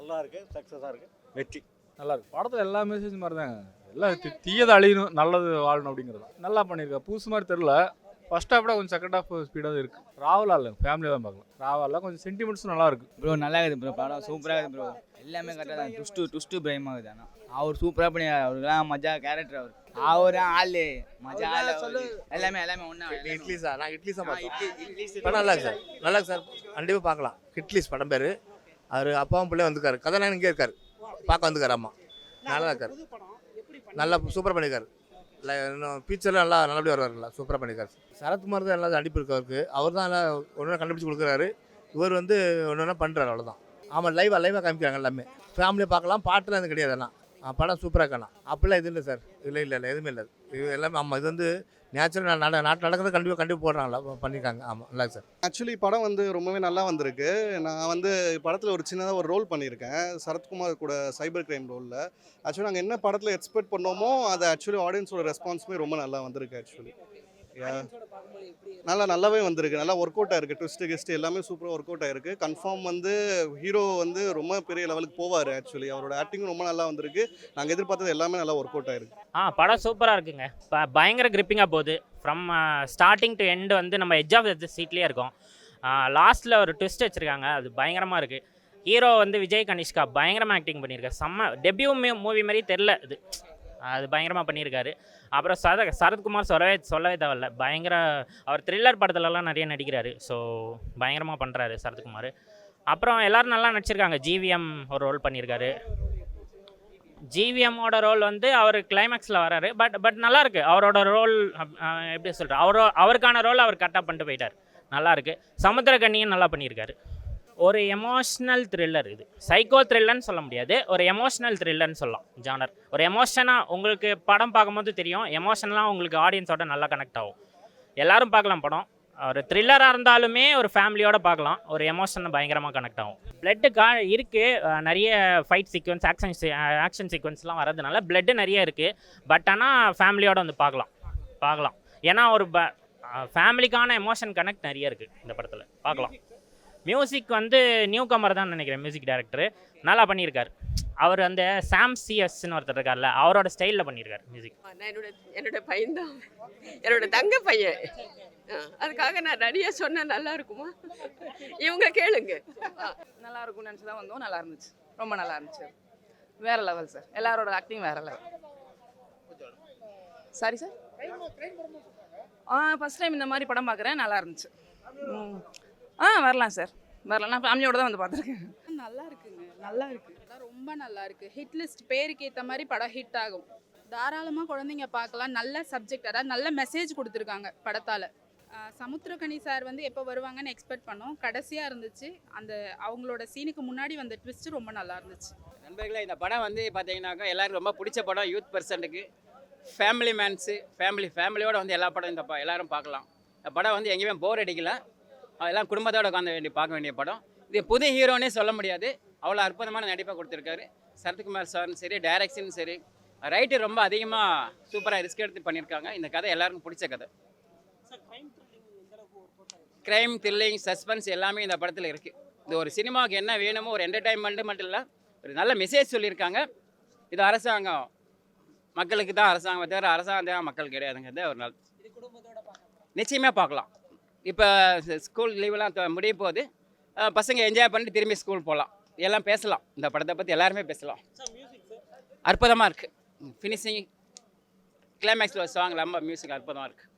நல்லா இருக்கு, சக்ஸஸாக இருக்கு, வெற்றி நல்லா இருக்கு. படத்தில் எல்லா மெசேஜ் மாதிரி தாங்க. எல்லாம் தீயதை அழியணும், நல்லது வாழணும் அப்படிங்கிறது நல்லா பண்ணியிருக்கா. புதுசு மாதிரி தெரில. ஃபர்ஸ்ட் ஹாஃப் கொஞ்சம் செகண்ட் ஹாஃப் ஸ்பீடாக இருக்குது. ராவலா இல்லை, ஃபேமிலியாக தான் பார்க்கலாம். ராவலா கொஞ்சம் சென்டிமெண்ட்ஸும் நல்லா இருக்கு. ப்ரோ நல்லா இருக்குது ப்ரோ, படம் சூப்பராக இருக்குது ப்ரோ. எல்லாமே கரெக்டாக தான். டுஸ்ட்டு பிரேம் ஆகுது. ஆனால் அவர் சூப்பராக பண்ணி அவருக்குலாம் மஜா கேரக்டர். அவர் ஆள் மஜா எல்லாமே ஒன்றா. இட்லிஸா நான் இட்லிஸா பார்த்தேன். படம் நல்லா இருக்கு சார், நல்லா இருக்கு சார், கண்டிப்பாக பார்க்கலாம். இட்லிஸ் படம் பேர். அவர் அப்பாவும் பிள்ளையும் வந்துருக்காரு, கதாநாயகன் இங்கே இருக்காரு, பார்க்க வந்துருக்காரு. அம்மா நல்லா இருக்காரு, நல்லா சூப்பராக பண்ணியிருக்காரு. இன்னும் ஃபியூச்சரில் நல்லபடியாக வருவார்ல, சூப்பராக பண்ணியிருக்காரு. சரத்குமார் தான் எல்லாம் அனுப்பி இருக்கவருக்கு. அவர் தான் எல்லாம் ஒன்று கண்டுபிடிச்சி கொடுக்குறாரு. இவர் வந்து ஒன்று பண்ணுறாரு, அவ்வளோதான். ஆமாம், லைவாக காமிக்கிறாங்க எல்லாமே. ஃபேமிலியை பார்க்கலாம். பாட்டுலாம் எதுவும் கிடையாது. எல்லாம் படம் சூப்பராக இருக்கலாம். அப்படிலாம் எதுவும் இல்லை சார். இல்லை எதுவுமே இல்லை. இது எல்லாமே ஆமாம், இது வந்து நேச்சுரல் நாட்டு நடக்கிறது கண்டிப்பாக போடுறாங்களா, பண்ணியிருக்காங்க. ஆமாம், நல்லா சார். ஆக்சுவலி படம் வந்து ரொம்பவே நல்லா வந்திருக்கு. நான் வந்து படத்தில் ஒரு சின்னதாக ஒரு ரோல் பண்ணியிருக்கேன், சரத்குமார் கூட சைபர் கிரைம் ரோலில். ஆக்சுவலி நாங்கள் என்ன படத்தில் எக்ஸ்பெக்ட் பண்ணோமோ அது ஆக்சுவலி ஆடியன்ஸோட ரெஸ்பான்ஸுமே ரொம்ப நல்லா வந்திருக்கு. ஆக்சுவலி நல்லாவே வந்திருக்கு. நல்லா ஒர்க் அவுட் ஆயிருக்கு. ட்விஸ்ட்டு எல்லாமே சூப்பராக ஒர்க் அவுட் ஆயிருக்கு. கன்ஃபார்ம் வந்து ஹீரோ வந்து ரொம்ப பெரிய லெவலுக்கு போவார். ஆக்சுவலி அவரோட ஆக்டிங்கும் ரொம்ப நல்லா வந்திருக்கு. நாங்கள் எதிர்பார்த்தது எல்லாமே நல்லா ஒர்க் அவுட் ஆயிருக்கு. படம் சூப்பராக இருக்குங்க. பயங்கர கிரிப்பிங்காக போகுது. ஃப்ரம் ஸ்டார்டிங் டு எண்டு வந்து நம்ம எட்ஜ் ஆஃப் த சீட்லேயே இருக்கோம். லாஸ்ட்டில் ஒரு ட்விஸ்ட் வச்சுருக்காங்க, அது பயங்கரமாக இருக்குது. ஹீரோ வந்து விஜய் கனிஷ்கா பயங்கரமாக ஆக்டிங் பண்ணியிருக்காரு. செம்ம டெபியூ மூவி மாதிரி தெரில, அது பயங்கரமாக பண்ணியிருக்காரு. அப்புறம் சரத்குமார் சொல்லவே தேவையில்ல, பயங்கர. அவர் த்ரில்லர் படத்துலலாம் நிறைய நடிக்கிறாரு. ஸோ பயங்கரமாக பண்ணுறாரு சரத்குமார். அப்புறம் எல்லோரும் நல்லா நடிச்சிருக்காங்க. ஜிவிஎம் ஒரு ரோல் பண்ணியிருக்காரு. ஜிவிஎம்மோட ரோல் வந்து அவர் கிளைமேக்ஸில் வராரு. பட் நல்லாயிருக்கு அவரோட ரோல். எப்படி சொல்கிறார், அவருக்கான ரோல் அவர் கரெக்டாக பண்ணிட்டு போயிட்டார். நல்லாயிருக்கு. சமுத்திரக்கனியும் நல்லா பண்ணியிருக்காரு. ஒரு எமோஷ்னல் த்ரில்லர். இது சைக்கோ த்ரில்லர்னு சொல்ல முடியாது, ஒரு எமோஷ்னல் த்ரில்லர்னு சொல்லலாம். ஜானர் ஒரு எமோஷனாக உங்களுக்கு படம் பார்க்கும்போது தெரியும். எமோஷனலாக உங்களுக்கு ஆடியன்ஸோட நல்லா கனெக்ட் ஆகும். எல்லோரும் பார்க்கலாம் படம். ஒரு த்ரில்லராக இருந்தாலுமே ஒரு ஃபேமிலியோடு பார்க்கலாம். ஒரு எமோஷனை பயங்கரமாக கனெக்ட் ஆகும். பிளட்டு இருக்குது. நிறைய ஃபைட் சீக்வன்ஸ், ஆக்ஷன் சீக்வன்ஸ்லாம் வரதுனால பிளட்டு நிறைய இருக்குது. பட் ஆனால் ஃபேமிலியோடு வந்து பார்க்கலாம். ஏன்னா ஒரு ஃபேமிலிக்கான எமோஷன் கனெக்ட் நிறைய இருக்குது இந்த படத்தில். பார்க்கலாம். மியூசிக் வந்து நியூ கமர் தான் நினைக்கிறேன். மியூசிக் டைரக்டர் நல்லா பண்ணியிருக்காரு. அவர் அந்த சாம் சிஎஸ்ன்னு ஒருத்தர் இருக்கார்ல, அவரோட ஸ்டைலில் பண்ணியிருக்காரு மியூசிக். என்னோட பையன் தான், என்னோட தங்க பையன். அதுக்காக நான் நிறைய சொன்னேன். நல்லா இருக்குமா, இவங்க கேளுங்க. நல்லா இருக்கும்னு நினச்சி தான் வந்தோம். நல்லா இருந்துச்சு, ரொம்ப நல்லா இருந்துச்சு. வேற லெவல் சார், எல்லாரோட ஆக்டிங் வேற level. Sorry sir, first time இந்த மாதிரி படம் பார்க்குறேன். நல்லா இருந்துச்சு. வரலாம் சார், வரலாம். நான் ஃபேமிலியோட தான் வந்து பார்த்துருக்கேன். நல்லா இருக்குங்க, நல்லா இருக்கு, ரொம்ப நல்லா இருக்கு. ஹிட் லிஸ்ட் பேருக்கு ஏற்ற மாதிரி படம் ஹிட் ஆகும். தாராளமாக குழந்தைங்க பார்க்கலாம். நல்ல சப்ஜெக்ட், அதாவது நல்ல மெசேஜ் கொடுத்துருக்காங்க படத்தால். சமுத்திரக்கனி சார் வந்து எப்போ வருவாங்கன்னு எக்ஸ்பெக்ட் பண்ணோம். கடைசியாக இருந்துச்சு. அந்த அவங்களோட சீனுக்கு முன்னாடி வந்த ட்விஸ்ட்டு ரொம்ப நல்லா இருந்துச்சு. நண்பர்களே, இந்த படம் வந்து பார்த்தீங்கன்னாக்கா எல்லாருக்கும் ரொம்ப பிடிச்ச படம். யூத் பர்சன்ட்டுக்கு, ஃபேமிலி மேன்ஸு, ஃபேமிலியோடு வந்து எல்லா படம் எல்லோரும் பார்க்கலாம். இந்த படம் வந்து எங்கேயுமே போர் அடிக்கல. எல்லாம் குடும்பத்தோடு உட்காந்து பார்க்க வேண்டிய படம். இது புது ஹீரோனே சொல்ல முடியாது, அவ்வளோ அற்புதமான நடிப்பாக கொடுத்துருக்காரு சரத்குமார் சாரும் சரி, டைரக்ஷனும் சரி, ரைட்டு ரொம்ப அதிகமாக சூப்பராக ரிஸ்க் எடுத்து பண்ணியிருக்காங்க. இந்த கதை எல்லாருக்கும் பிடிச்ச கதை. க்ரைம், த்ரில்லிங், சஸ்பென்ஸ் எல்லாமே இந்த படத்தில் இருக்குது. இது ஒரு சினிமாவுக்கு என்ன வேணுமோ ஒரு என்டர்டைன்மெண்ட்டு மட்டும் இல்லை, ஒரு நல்ல மெசேஜ் சொல்லியிருக்காங்க. இது அரசாங்கம் மக்களுக்கு தான் அரசாங்கம், தவிர அரசாங்கம் தான் மக்கள் கிடையாதுங்கிறது ஒரு நாள் நிச்சயமாக பார்க்கலாம். இப்போ ஸ்கூல் லீவெலாம் முடிய போகுது. பசங்க என்ஜாய் பண்ணிட்டு திரும்பி ஸ்கூல் போகலாம். எல்லாம் பேசலாம், இந்த படத்தை பற்றி எல்லாருமே பேசலாம். அற்புதமாக இருக்குது. ஃபினிஷிங், கிளைமேக்ஸில் சாங் ரொம்ப மியூசிக் அற்புதமாக இருக்குது.